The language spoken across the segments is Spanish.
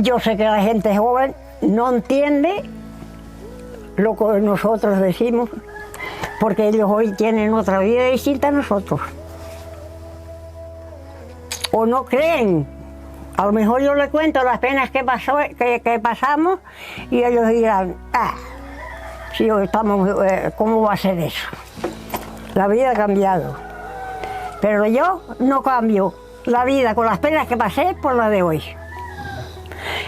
Yo sé que la gente joven no entiende lo que nosotros decimos, porque ellos hoy tienen otra vida distinta a nosotros. O no creen. A lo mejor yo les cuento las penas que pasamos y ellos dirán, si hoy estamos, ¿cómo va a ser eso? La vida ha cambiado. Pero yo no cambio la vida con las penas que pasé por la de hoy.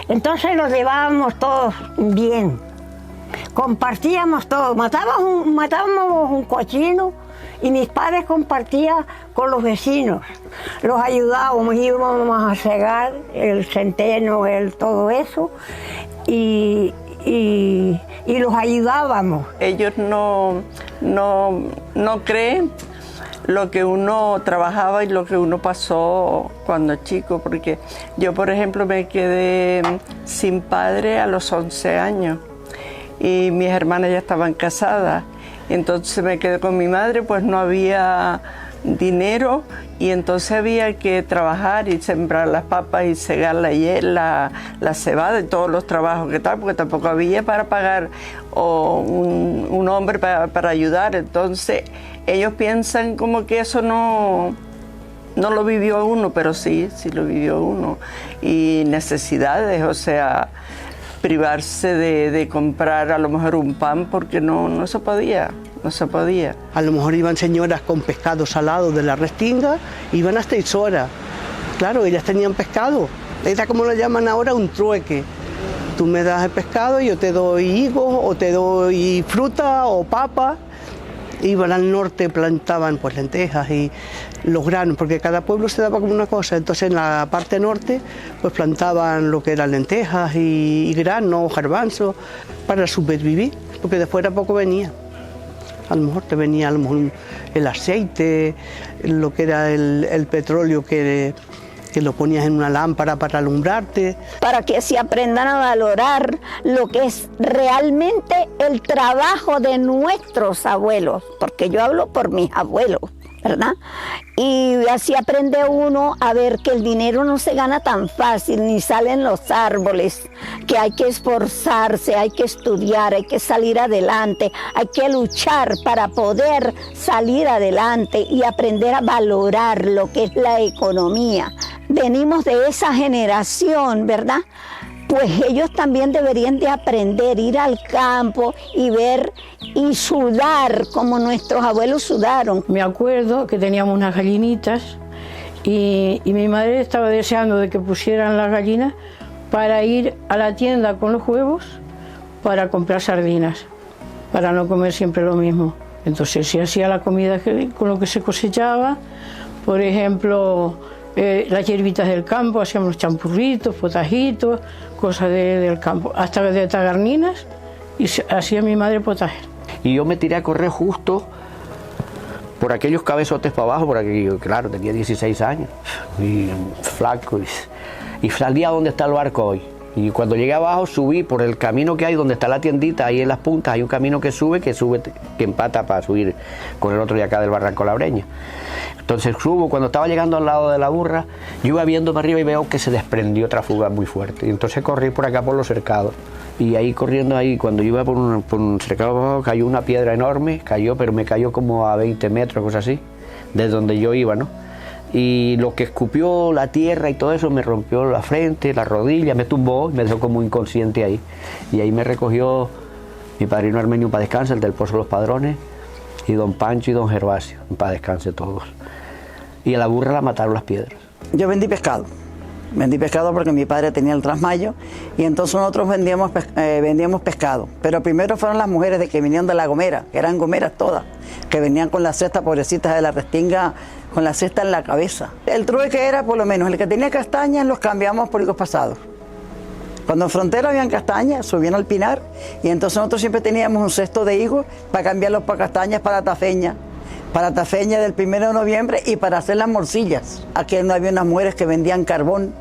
Entonces nos llevábamos todos bien. Compartíamos todo. Matábamos un cochino y mis padres compartían con los vecinos. Los ayudábamos, íbamos a cegar el centeno, todo eso. Y los ayudábamos. Ellos no creen lo que uno trabajaba y lo que uno pasó cuando chico, porque yo, por ejemplo, me quedé sin padre a los 11 años y mis hermanas ya estaban casadas, entonces me quedé con mi madre, pues no había dinero y entonces había que trabajar y sembrar las papas y segar la cebada y todos los trabajos que tal, porque tampoco había para pagar un hombre para ayudar. Entonces ellos piensan como que eso no lo vivió uno, pero sí lo vivió uno. Y necesidades, o sea, privarse de comprar a lo mejor un pan porque no se podía. No se podía. A lo mejor iban señoras con pescado salado de la Restinga, iban hasta Isora. Claro, ellas tenían pescado. Era como lo llaman ahora un trueque. Tú me das el pescado y yo te doy higos, o te doy fruta o papa. Iban al norte, plantaban pues lentejas y los granos, porque cada pueblo se daba como una cosa. Entonces en la parte norte pues plantaban lo que eran lentejas y granos, garbanzos, para supervivir, porque de fuera poco venía. A lo mejor te venía el aceite, lo que era el petróleo que lo ponías en una lámpara para alumbrarte. Para que se aprendan a valorar lo que es realmente el trabajo de nuestros abuelos, porque yo hablo por mis abuelos, ¿verdad? Y así aprende uno a ver que el dinero no se gana tan fácil, ni sale en los árboles, que hay que esforzarse, hay que estudiar, hay que salir adelante, hay que luchar para poder salir adelante y aprender a valorar lo que es la economía. Venimos de esa generación, ¿verdad? Pues ellos también deberían de aprender, ir al campo y ver y sudar como nuestros abuelos sudaron. Me acuerdo que teníamos unas gallinitas y mi madre estaba deseando de que pusieran las gallinas para ir a la tienda con los huevos para comprar sardinas, para no comer siempre lo mismo. Entonces se hacía la comida con lo que se cosechaba, por ejemplo, las hierbitas del campo, hacíamos champurritos, potajitos, cosas del campo, hasta de tagarninas, y hacía mi madre potaje. Y yo me tiré a correr justo por aquellos cabezotes para abajo, porque yo, claro, tenía 16 años, y flaco, y salí a donde está el barco hoy. Y cuando llegué abajo subí por el camino que hay donde está la tiendita, ahí en las puntas hay un camino que empata para subir con el otro de acá del Barranco Labreña. Entonces subo, cuando estaba llegando al lado de la burra, yo iba viendo para arriba y veo que se desprendió otra fuga muy fuerte. Y entonces corrí por acá por los cercados. Y ahí corriendo ahí, cuando yo iba por un cercado, cayó una piedra enorme, pero me cayó como a 20 metros, cosas así, desde donde yo iba, ¿no? Y lo que escupió la tierra y todo eso me rompió la frente, la rodilla, me tumbó y me dejó como inconsciente ahí. Y ahí me recogió mi padrino Armenio, para descanse, el del Pozo de los Padrones, y don Pancho y don Gervasio, para descanse todos. Y a la burra la mataron las piedras. Yo vendí pescado porque mi padre tenía el trasmayo y entonces nosotros vendíamos pescado. Pero primero fueron las mujeres de que vinieron de La Gomera, que eran gomeras todas, que venían con la cesta, pobrecitas de la Restinga, con la cesta en la cabeza. El trueque era, por lo menos, el que tenía castañas los cambiamos por higos pasados. Cuando en Frontera habían castañas, subían al Pinar y entonces nosotros siempre teníamos un cesto de higos para cambiarlos por castañas para tafeña del 1 de noviembre y para hacer las morcillas. Aquí no había unas mujeres que vendían carbón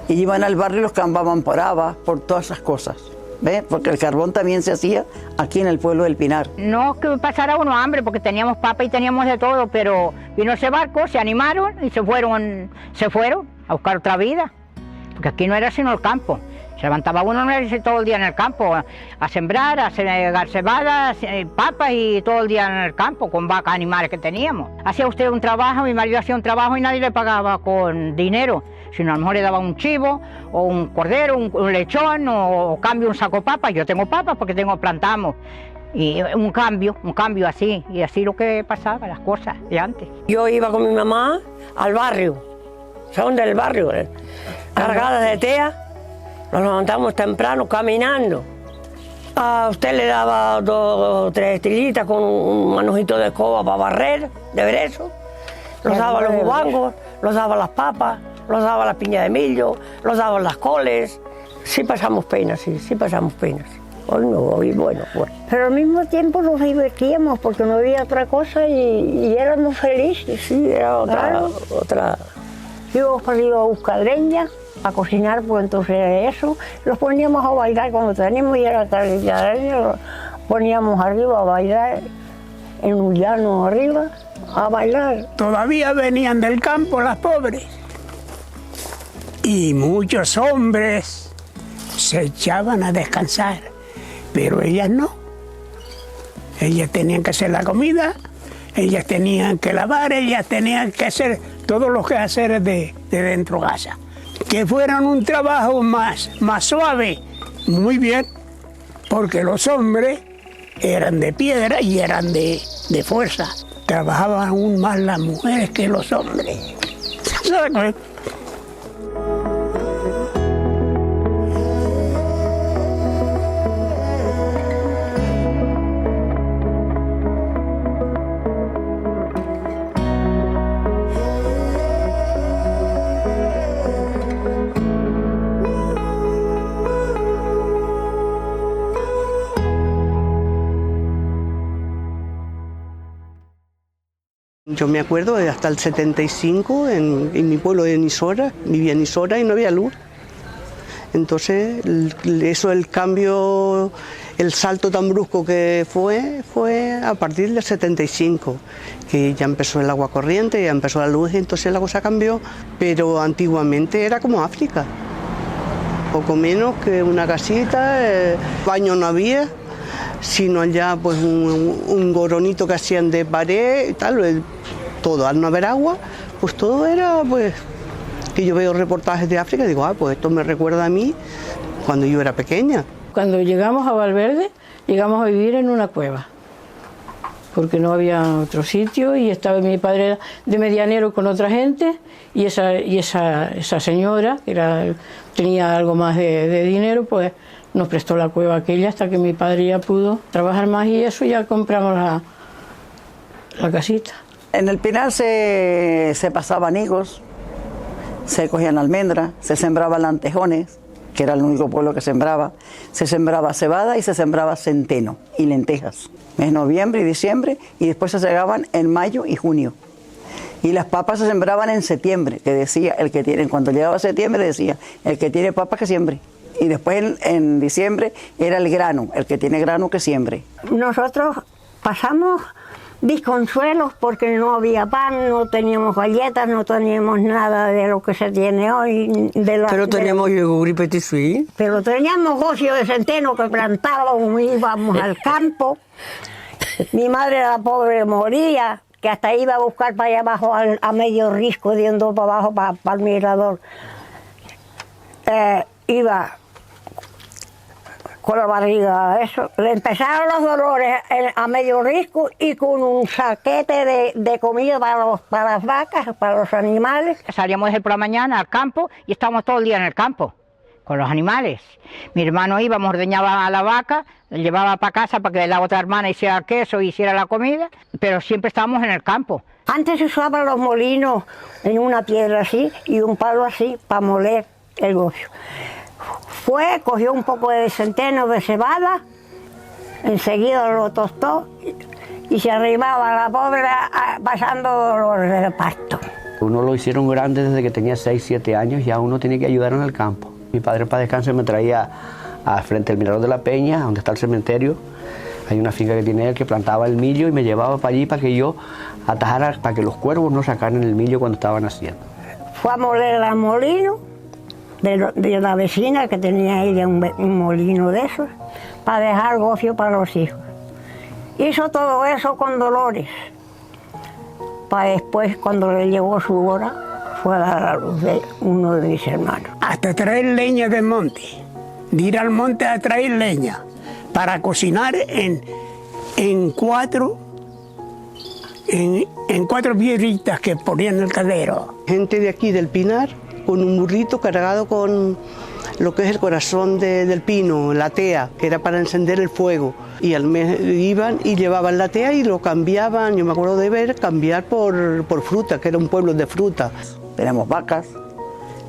y iban al barrio y los cambiaban por habas, por todas esas cosas. ¿Ves? Porque el carbón también se hacía aquí en el pueblo del Pinar. No que pasara uno hambre porque teníamos papa y teníamos de todo, pero vino ese barco, se animaron y se fueron a buscar otra vida. porque aquí no era sino el campo. Se levantaba uno todo el día en el campo, a sembrar, a segar cebadas, papas y todo el día en el campo, con vacas, animales que teníamos. Hacía usted un trabajo, mi marido hacía un trabajo y nadie le pagaba con dinero, sino a lo mejor le daba un chivo, o un cordero, un lechón, o cambio un saco de papas. Yo tengo papas porque plantamos. Y un cambio así, y así lo que pasaba, las cosas de antes. Yo iba con mi mamá al barrio, son del barrio, cargadas de tea. Nos levantamos temprano caminando. A usted le daba 2 o 3 tiritas con un manojito de escoba para barrer, de brezo. Los daba los bubangos, los daba las papas, los daba las piñas de millo, los daba las coles. Sí pasamos penas, sí pasamos penas. Hoy no, hoy bueno. Pero al mismo tiempo nos divertíamos porque no había otra cosa y éramos felices. Sí, era otra. Íbamos para arriba a buscar leña, a cocinar, pues entonces eso, los poníamos a bailar cuando teníamos y era tarde, los poníamos arriba a bailar, en un llano arriba, a bailar. Todavía venían del campo las pobres y muchos hombres se echaban a descansar, pero ellas no. Ellas tenían que hacer la comida, ellas tenían que lavar, ellas tenían que hacer todos los quehaceres de dentro de casa. Que fueran un trabajo más suave, muy bien, porque los hombres eran de piedra y eran de fuerza. Trabajaban aún más las mujeres que los hombres. Yo me acuerdo de hasta el 75 en mi pueblo de Nisora, vivía en Nisora y no había luz. Entonces eso, el cambio, el salto tan brusco que fue a partir del 75, que ya empezó el agua corriente, ya empezó la luz, entonces la cosa cambió, pero antiguamente era como África, poco menos que una casita, baño no había, sino ya pues un goronito que hacían de pared y tal, todo, al no haber agua, pues todo era pues, que yo veo reportajes de África y digo, pues esto me recuerda a mí cuando yo era pequeña. Cuando llegamos a Valverde, llegamos a vivir en una cueva, porque no había otro sitio y estaba mi padre de medianero con otra gente y esa señora, que tenía algo más de dinero, pues nos prestó la cueva aquella hasta que mi padre ya pudo trabajar más y eso ya compramos la casita. En el Pinar se pasaban higos, se cogían almendras, se sembraban lentejones, que era el único pueblo que sembraba, se sembraba cebada y se sembraba centeno y lentejas. En noviembre y diciembre y después se segaban en mayo y junio. Y las papas se sembraban en septiembre, que decía, cuando llegaba septiembre decía, el que tiene papas que siembre. Y después en diciembre era el grano, el que tiene grano que siembre. Nosotros pasamos desconsuelos porque no había pan, no teníamos galletas, no teníamos nada de lo que se tiene hoy. Pero teníamos yogur y petit suisse. Pero teníamos gocio de centeno que plantábamos, íbamos al campo. Mi madre, la pobre, moría, que hasta iba a buscar para allá abajo a medio risco, yendo para abajo para el mirador. Iba con la barriga, eso. Le empezaron los dolores a medio risco y con un saquete de comida para las vacas, para los animales. Salíamos por la mañana al campo y estábamos todo el día en el campo con los animales. Mi hermano iba, ordeñaba a la vaca, la llevaba para casa para que la otra hermana hiciera el queso y hiciera la comida, pero siempre estábamos en el campo. Antes se usaban los molinos en una piedra así y un palo así para moler el gofio. Cogió un poco de centeno de cebada, enseguida lo tostó y se arrimaba la pobre pasando dolores de parto. Uno lo hicieron grande desde que tenía 6, 7 años, ya uno tenía que ayudar en el campo. Mi padre, para descansar, me traía al frente del Mirador de la Peña, donde está el cementerio. Hay una finca que tiene él que plantaba el millo y me llevaba para allí para que yo atajara, para que los cuervos no sacaran el millo cuando estaban haciendo. Fue a moler al molino de la vecina que tenía ella un molino de esos para dejar gofio para los hijos. Hizo todo eso con dolores. Para después, cuando le llegó su hora, fue a dar a luz de uno de mis hermanos. Hasta traer leña del monte, de ir al monte a traer leña para cocinar en cuatro piedritas que ponían en el caldero. Gente de aquí del Pinar con un burrito cargado con lo que es el corazón del pino, la tea, que era para encender el fuego. Y al mes iban y llevaban la tea y lo cambiaban, yo me acuerdo de ver, cambiar por fruta, que era un pueblo de fruta. Tenemos vacas,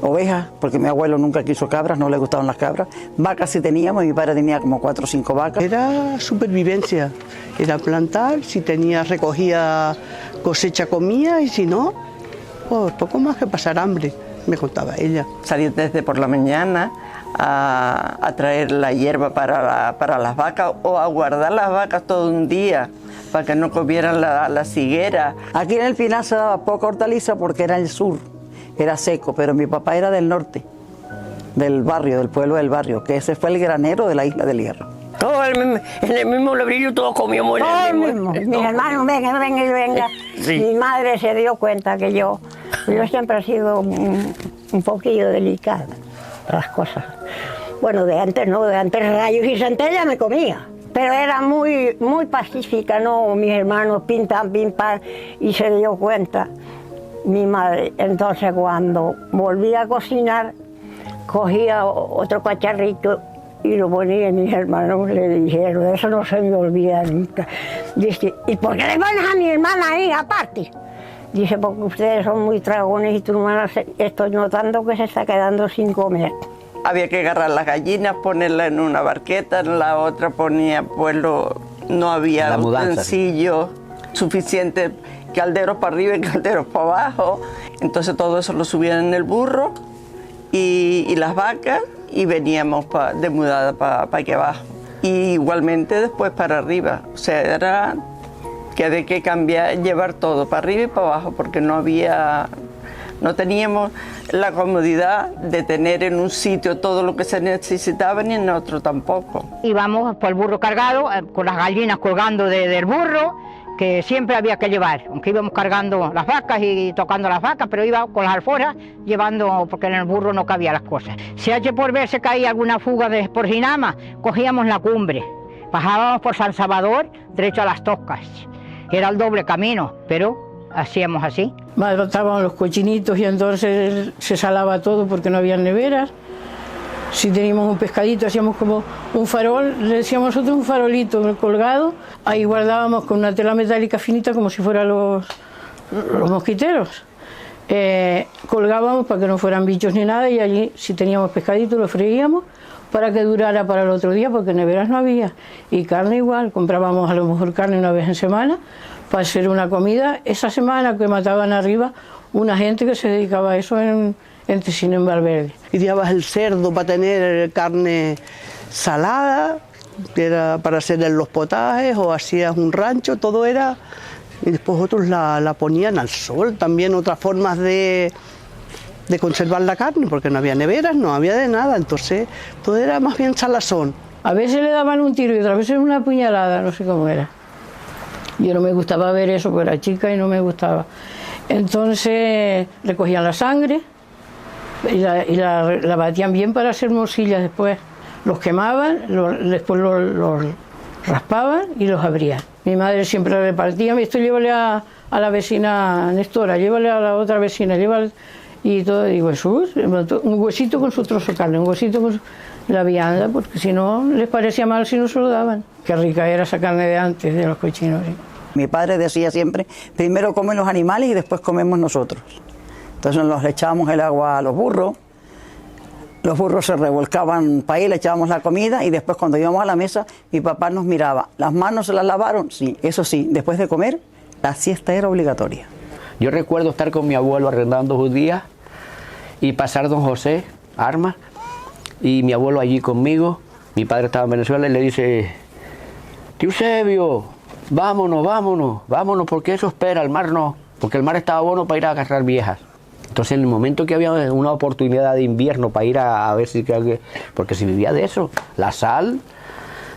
ovejas, porque mi abuelo nunca quiso cabras, no le gustaban las cabras. Vacas sí teníamos, mi padre tenía como 4 o 5 vacas. Era supervivencia, era plantar, si tenía, recogía cosecha, comía, y si no, pues poco más que pasar hambre, me contaba ella. Salir desde por la mañana a traer la hierba para las vacas o a guardar las vacas todo un día para que no comieran la higuera. Aquí en el Pinar se daba poca hortaliza porque era el sur, era seco, pero mi papá era del norte, del barrio, del pueblo del barrio, que ese fue el granero de la Isla del Hierro. Todo en el mismo lebrillo, todos comíamos en el mismo. Mis hermanos, venga. Sí. Mi madre se dio cuenta que yo siempre he sido un poquillo delicada las cosas. Bueno, de antes rayos y centellas me comía, pero era muy pacífica, ¿no? Mis hermanos pim pam, y se dio cuenta mi madre. Entonces cuando volví a cocinar, cogía otro cacharrito y lo ponía, y mis hermanos le dijeron, eso no se me olvida nunca. Dice, ¿y por qué le pones a mi hermana ahí aparte? Dice, porque ustedes son muy dragones y tu hermana estoy notando que se está quedando sin comer. Había que agarrar las gallinas, ponerlas en una barqueta, en la otra ponía, pues no había utensilio suficiente, calderos para arriba y calderos para abajo. Entonces todo eso lo subían en el burro y las vacas, y veníamos de mudada para aquí abajo. Y igualmente después para arriba. O sea, era que había que llevar todo para arriba y para abajo, porque no teníamos la comodidad de tener en un sitio todo lo que se necesitaba, ni en otro tampoco. Íbamos por el burro cargado, con las gallinas colgando del burro, que siempre había que llevar, aunque íbamos cargando las vacas y tocando las vacas, pero iba con las alforjas llevando, porque en el burro no cabía las cosas. Si H por ver se caía alguna fuga de Porcinama, cogíamos la cumbre, bajábamos por San Salvador, derecho a Las Toscas. Era el doble camino, pero hacíamos así. Mataban los cochinitos y entonces se salaba todo porque no había neveras. Si teníamos un pescadito, hacíamos como un farol, le decíamos nosotros un farolito colgado, ahí guardábamos con una tela metálica finita como si fueran los mosquiteros. Colgábamos para que no fueran bichos ni nada, y allí si teníamos pescadito lo freíamos para que durara para el otro día, porque neveras no había. Y carne igual, comprábamos a lo mejor carne una vez en semana para hacer una comida. Esa semana que mataban arriba una gente que se dedicaba a eso en Tesino, en Valverde. Y llevabas el cerdo para tener carne salada, que era para hacer en los potajes, o hacías un rancho, todo era. Y después otros la ponían al sol, también otras formas de conservar la carne, porque no había neveras, no había de nada, entonces todo era más bien salazón. A veces le daban un tiro y otras veces una puñalada, no sé cómo era. Yo no me gustaba ver eso, porque era chica y no me gustaba. Entonces le cogían la sangre y la batían bien para hacer morcillas. Después los quemaban, después los raspaban y los abrían. Mi madre siempre repartía, esto llévale a la vecina Nestora, llévale a la otra vecina, llévale, y todo. Digo, Jesús, un huesito con su trozo de carne, un huesito con la vianda, porque si no les parecía mal si no se lo daban. Qué rica era esa carne de antes, de los cochinos. ¿Sí? Mi padre decía siempre, primero comen los animales y después comemos nosotros. Entonces nos echábamos el agua a los burros se revolcaban para ahí, le echábamos la comida, y después cuando íbamos a la mesa, mi papá nos miraba, ¿las manos se las lavaron? Sí, eso sí, después de comer, la siesta era obligatoria. Yo recuerdo estar con mi abuelo arrendando judías y pasar don José Armas, y mi abuelo allí conmigo, mi padre estaba en Venezuela, y le dice, tío Eusebio, vámonos, porque eso espera, el mar no, porque el mar estaba bueno para ir a agarrar viejas. Entonces, en el momento que había una oportunidad de invierno para ir a ver si... Porque se vivía de eso. La sal,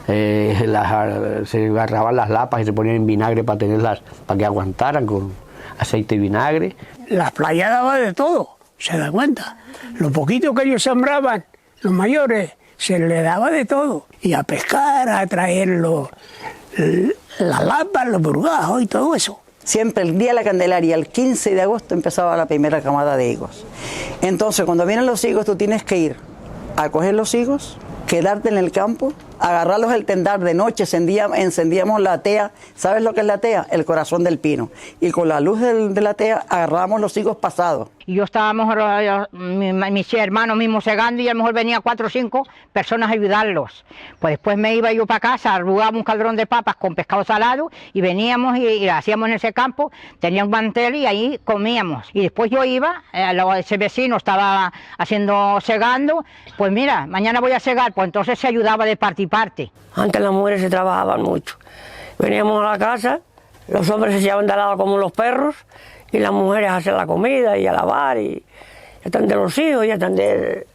se agarraban las lapas y se ponían en vinagre para que aguantaran con aceite y vinagre. Las playas daban de todo, se da cuenta. Lo poquito que ellos sembraban, los mayores, se les daba de todo. Y a pescar, a traer las lapas, los burgajos y todo eso. Siempre el día de la Candelaria, el 15 de agosto, empezaba la primera camada de higos. Entonces, cuando vienen los higos, tú tienes que ir a coger los higos, quedarte en el campo, agarrarlos al tendar de noche, encendíamos la tea. ¿Sabes lo que es la tea? El corazón del pino. Y con la luz de la tea agarrábamos los higos pasados. Y yo estábamos, mis hermanos mismos segando, y a lo mejor venía 4 o 5 personas a ayudarlos. Pues después me iba yo para casa, arrugábamos un caldrón de papas con pescado salado y veníamos y hacíamos en ese campo, tenía un mantel y ahí comíamos. Y después yo iba, ese vecino estaba segando, pues mira, mañana voy a segar, pues entonces se ayudaba de parte y parte. Antes las mujeres se trabajaban mucho. Veníamos a la casa, los hombres se llevaban de lado como los perros, y las mujeres a hacer la comida y a lavar, y ya están de los hijos, ya están de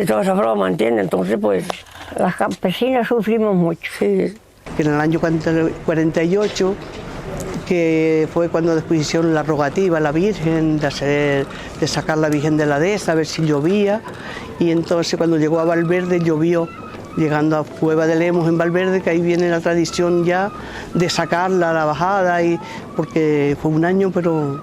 toda esa broma, ¿entiendes? Entonces, pues... Las campesinas sufrimos mucho. Sí. En el año 48, que fue cuando después hicieron la rogativa a la Virgen, de sacar la Virgen de la Dehesa, a ver si llovía, y entonces cuando llegó a Valverde llovió, llegando a Cueva de Lemos en Valverde, que ahí viene la tradición ya de sacarla a la bajada, porque fue un año, pero...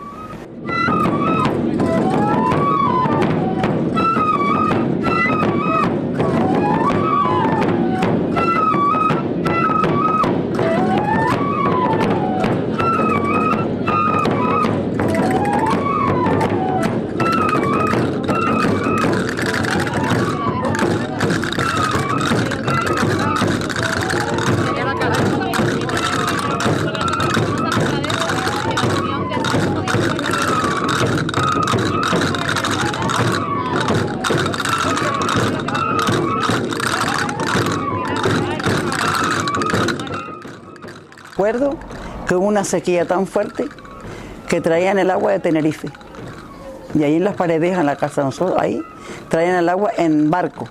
Recuerdo que hubo una sequía tan fuerte que traían el agua de Tenerife. Y ahí en las paredes, en la casa de nosotros, ahí traían el agua en barco.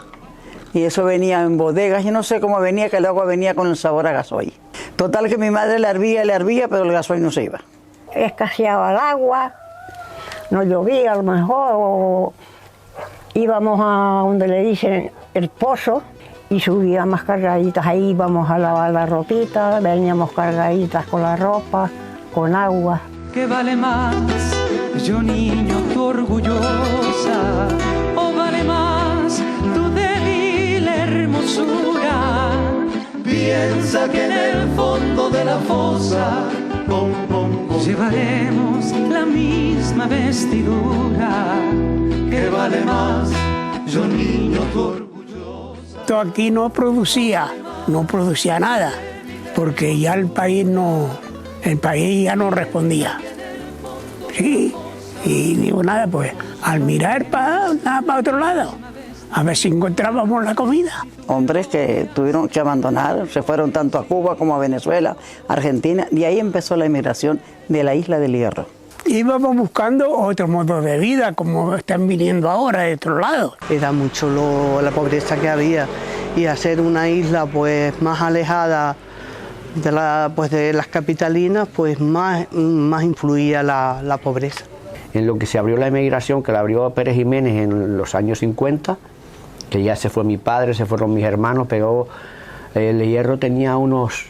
Y eso venía en bodegas, yo no sé cómo venía, que el agua venía con el sabor a gasoil. Total que mi madre le hervía, pero el gasoil no se iba. Escaseaba el agua, no llovía a lo mejor, o íbamos a donde le dicen el pozo, y subíamos cargaditas, ahí íbamos a lavar la ropita, veníamos cargaditas con la ropa, con agua. ¿Qué vale más, yo niño, tu orgullosa, o vale más tu débil hermosura? Piensa que en el fondo de la fosa llevaremos la misma vestidura. ¿Qué vale más, yo niño, tu orgullosa? Aquí no producía nada, porque ya el país ya no respondía. Sí, y digo nada, pues al mirar para otro lado, a ver si encontrábamos la comida. Hombres que tuvieron que abandonar, se fueron tanto a Cuba como a Venezuela, Argentina, y ahí empezó la emigración de la Isla del Hierro. Íbamos buscando otro modo de vida, como están viniendo ahora de otro lado. Era mucho la pobreza que había, y hacer una isla pues más alejada de las capitalinas, pues más influía la pobreza. En lo que se abrió la emigración, que la abrió Pérez Jiménez en los años 50, que ya se fue mi padre, se fueron mis hermanos, pero el Hierro tenía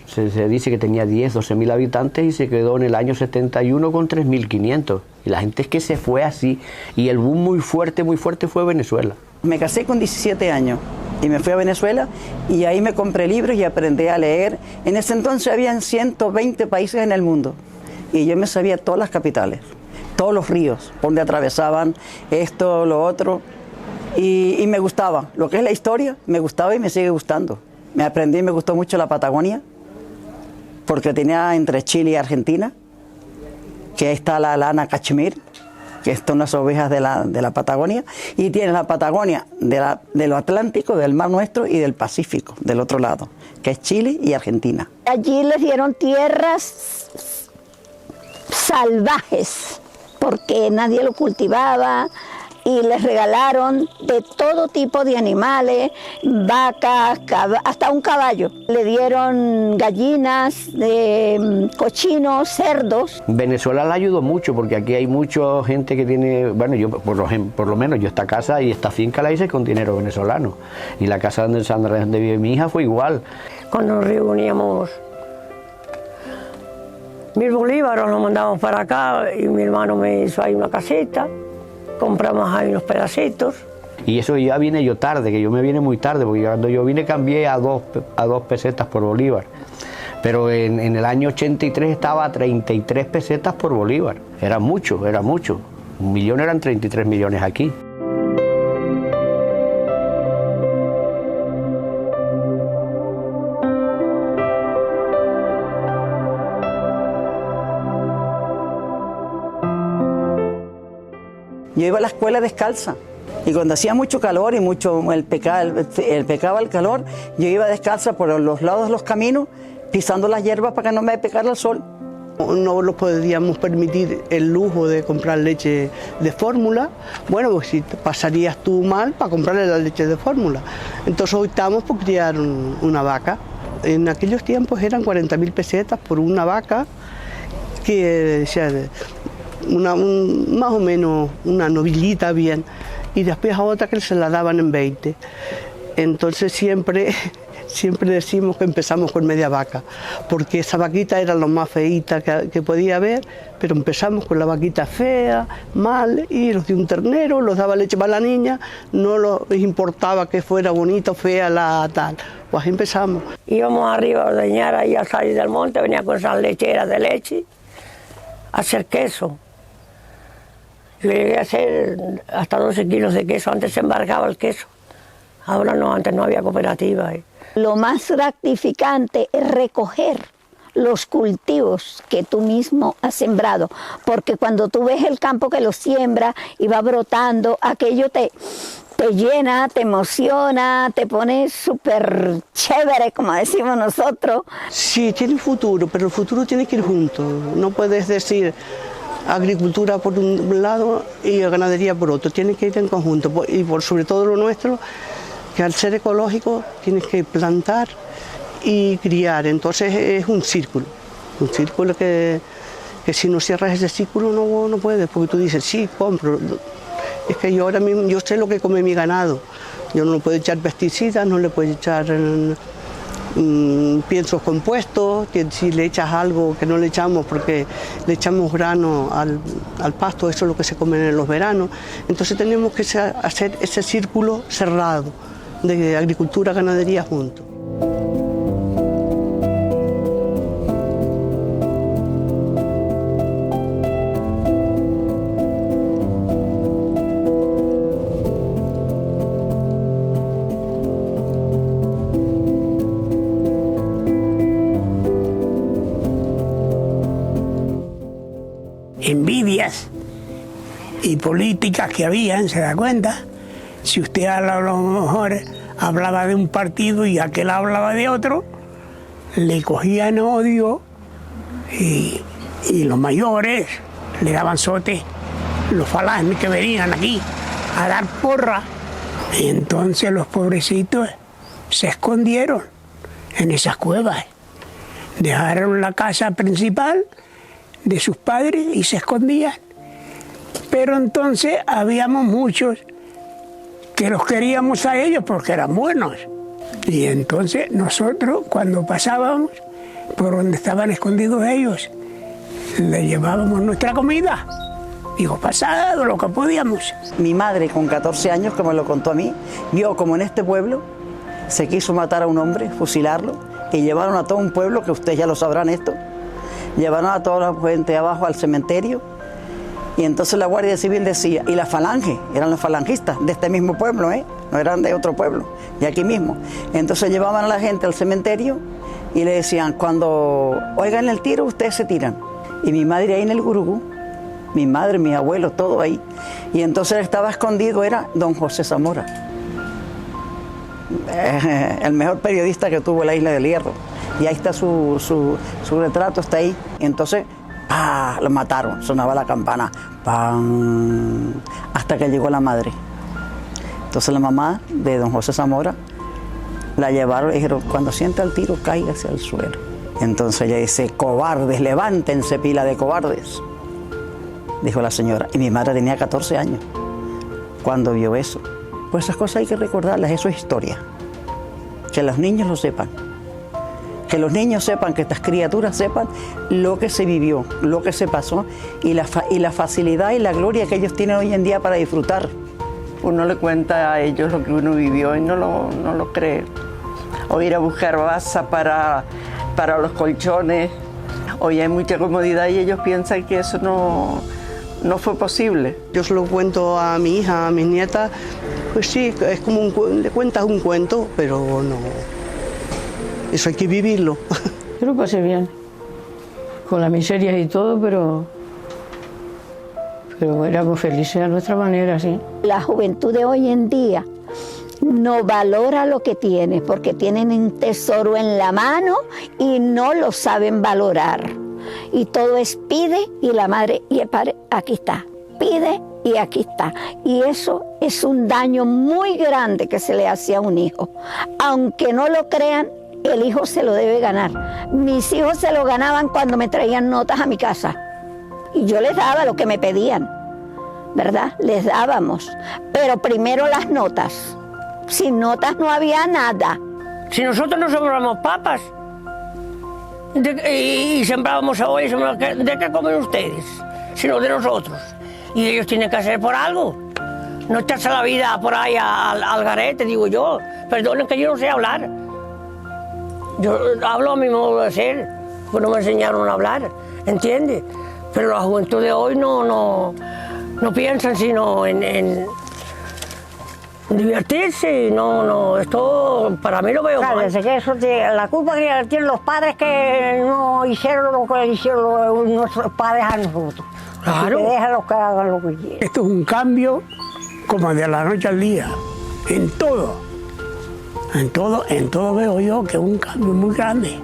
se dice que tenía 10, 12.000 habitantes, y se quedó en el año 71 con 3.500. Y la gente es que se fue así, y el boom muy fuerte fue Venezuela. Me casé con 17 años y me fui a Venezuela, y ahí me compré libros y aprendí a leer. En ese entonces habían 120 países en el mundo, y yo me sabía todas las capitales, todos los ríos, donde atravesaban esto, lo otro, y me gustaba. Lo que es la historia, me gustaba y me sigue gustando. Me gustó mucho la Patagonia, porque tenía entre Chile y Argentina, que ahí está la lana cachemir, que son las ovejas de la Patagonia, y tiene la Patagonia de lo Atlántico, del Mar Nuestro, y del Pacífico, del otro lado, que es Chile y Argentina. Allí les dieron tierras salvajes, porque nadie lo cultivaba, y les regalaron de todo tipo de animales, vacas, hasta un caballo. Le dieron gallinas, cochinos, cerdos. Venezuela la ayudó mucho porque aquí hay mucha gente que tiene, bueno, yo por lo menos yo esta casa y esta finca la hice con dinero venezolano. Y la casa donde San Andrés, donde vive mi hija, fue igual. Cuando nos reuníamos 1000 bolívares, nos mandamos para acá y mi hermano me hizo ahí una casita. Compramos ahí unos pedacitos. Y eso ya vine yo tarde, que yo me vine muy tarde, porque cuando yo vine cambié a dos pesetas por bolívar. Pero en el año 83 estaba a 33 pesetas por bolívar. Era mucho, era mucho. 1 millón eran 33 millones aquí. Yo iba a la escuela descalza y cuando hacía mucho calor y mucho el pecaba el calor, yo iba descalza por los lados de los caminos, pisando las hierbas para que no me pecara el sol. No nos podíamos permitir el lujo de comprar leche de fórmula. Bueno, pues si te pasarías tú mal para comprarle la leche de fórmula. Entonces optamos por criar una vaca. En aquellos tiempos eran 40.000 pesetas por una vaca, que más o menos una novillita bien, y después a otra que se la daban en 20. Entonces siempre decimos que empezamos con media vaca, porque esa vaquita era lo más feíta que podía haber, pero empezamos con la vaquita fea, mal, y los de un ternero, los daba leche para la niña, no les importaba que fuera bonita o fea la tal. Pues ahí empezamos. Íbamos arriba a ordeñar ahí al salir del monte, venía con esas lecheras de leche a hacer queso. Yo llegué a hacer hasta 12 kilos de queso, antes se embarcaba el queso. Ahora no, antes no había cooperativa. Lo más gratificante es recoger los cultivos que tú mismo has sembrado, porque cuando tú ves el campo que lo siembra y va brotando, aquello te llena, te emociona, te pone súper chévere, como decimos nosotros. Sí, tiene futuro, pero el futuro tiene que ir junto. No puedes decir agricultura por un lado y ganadería por otro, tiene que ir en conjunto. Y por sobre todo lo nuestro, que al ser ecológico tienes que plantar y criar, entonces es un círculo que si no cierras ese círculo no puedes, porque tú dices, sí, compro. Es que yo ahora mismo, yo sé lo que come mi ganado, yo no le puedo echar pesticidas, no le puedo echar piensos compuestos, que si le echas algo que no le echamos porque le echamos grano al pasto, eso es lo que se come en los veranos. Entonces tenemos que hacer ese círculo cerrado de agricultura, ganadería juntos. Envidias y políticas que habían, ¿se da cuenta? Si usted a lo mejor hablaba de un partido y aquel hablaba de otro, le cogían odio y los mayores le daban sote, los falanges que venían aquí a dar porra. Y entonces los pobrecitos se escondieron en esas cuevas, dejaron la casa principal de sus padres y se escondían. Pero entonces habíamos muchos que los queríamos a ellos porque eran buenos. Y entonces nosotros, cuando pasábamos por donde estaban escondidos ellos, le llevábamos nuestra comida. Digo, pasado lo que podíamos. Mi madre, con 14 años, que me lo contó a mí, vio como en este pueblo se quiso matar a un hombre, fusilarlo, y llevaron a todo un pueblo, que ustedes ya lo sabrán esto, llevaron a toda la gente abajo al cementerio, y entonces la Guardia Civil decía, y la falange, eran los falangistas de este mismo pueblo, no eran de otro pueblo, de aquí mismo. Entonces llevaban a la gente al cementerio y le decían, cuando oigan el tiro, ustedes se tiran. Y mi madre ahí en el Gurugú, mi madre, mis abuelos, todo ahí. Y entonces estaba escondido, era don José Zamora, el mejor periodista que tuvo la Isla del Hierro. Y ahí está su retrato, está ahí. Entonces ¡pah! Lo mataron, sonaba la campana, ¡pam! Hasta que llegó la madre. Entonces la mamá de don José Zamora la llevaron y dijeron, cuando sienta el tiro, cáigase al suelo. Entonces ella dice, cobardes, levántense, pila de cobardes, dijo la señora. Y mi madre tenía 14 años cuando vio eso. Pues esas cosas hay que recordarlas, eso es historia. Que los niños lo sepan. Que los niños sepan, que estas criaturas sepan lo que se vivió, lo que se pasó y la facilidad y la gloria que ellos tienen hoy en día para disfrutar. Uno le cuenta a ellos lo que uno vivió y no lo cree. O ir a buscar basa para los colchones. Hoy hay mucha comodidad y ellos piensan que eso no fue posible. Yo se lo cuento a mi hija, a mis nietas, pues sí, es como le cuentas un cuento, pero no. Eso hay que vivirlo. Yo lo pasé bien, con las miserias y todo, pero éramos felices a nuestra manera, sí. La juventud de hoy en día no valora lo que tiene, porque tienen un tesoro en la mano y no lo saben valorar. Y todo es pide y la madre y el padre, aquí está, pide y aquí está. Y eso es un daño muy grande que se le hace a un hijo. Aunque no lo crean, el hijo se lo debe ganar. Mis hijos se lo ganaban cuando me traían notas a mi casa. Y yo les daba lo que me pedían, ¿verdad? Les dábamos. Pero primero las notas. Sin notas no había nada. Si nosotros no sembramos papas y sembrábamos cebolla, ¿de qué comen ustedes? Sino de nosotros. Y ellos tienen que hacer por algo. No echarse la vida por ahí al garete, digo yo. Perdonen que yo no sé hablar. Yo hablo a mi modo de ser, pues no me enseñaron a hablar, ¿entiendes? Pero la juventud de hoy no piensan sino en divertirse, esto para mí lo veo claro, mal. desde que eso la culpa que tienen los padres que no hicieron lo que hicieron nuestros padres a nosotros. Claro. Y que déjalos que hagan lo que quieran. Esto es un cambio como de la noche al día, en todo. En todo veo yo que es un cambio muy grande.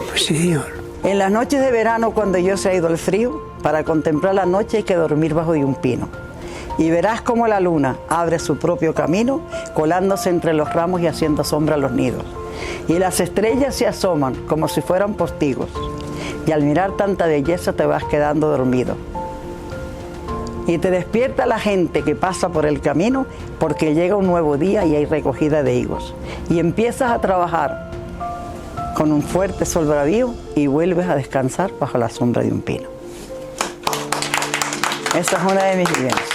Pues sí, señor. En las noches de verano, cuando yo se ha ido el frío, para contemplar la noche hay que dormir bajo de un pino. Y verás cómo la luna abre su propio camino, colándose entre los ramos y haciendo sombra a los nidos. Y las estrellas se asoman como si fueran postigos. Y al mirar tanta belleza te vas quedando dormido. Y te despierta la gente que pasa por el camino porque llega un nuevo día y hay recogida de higos. Y empiezas a trabajar con un fuerte sol bravío y vuelves a descansar bajo la sombra de un pino. Esa es una de mis vivencias.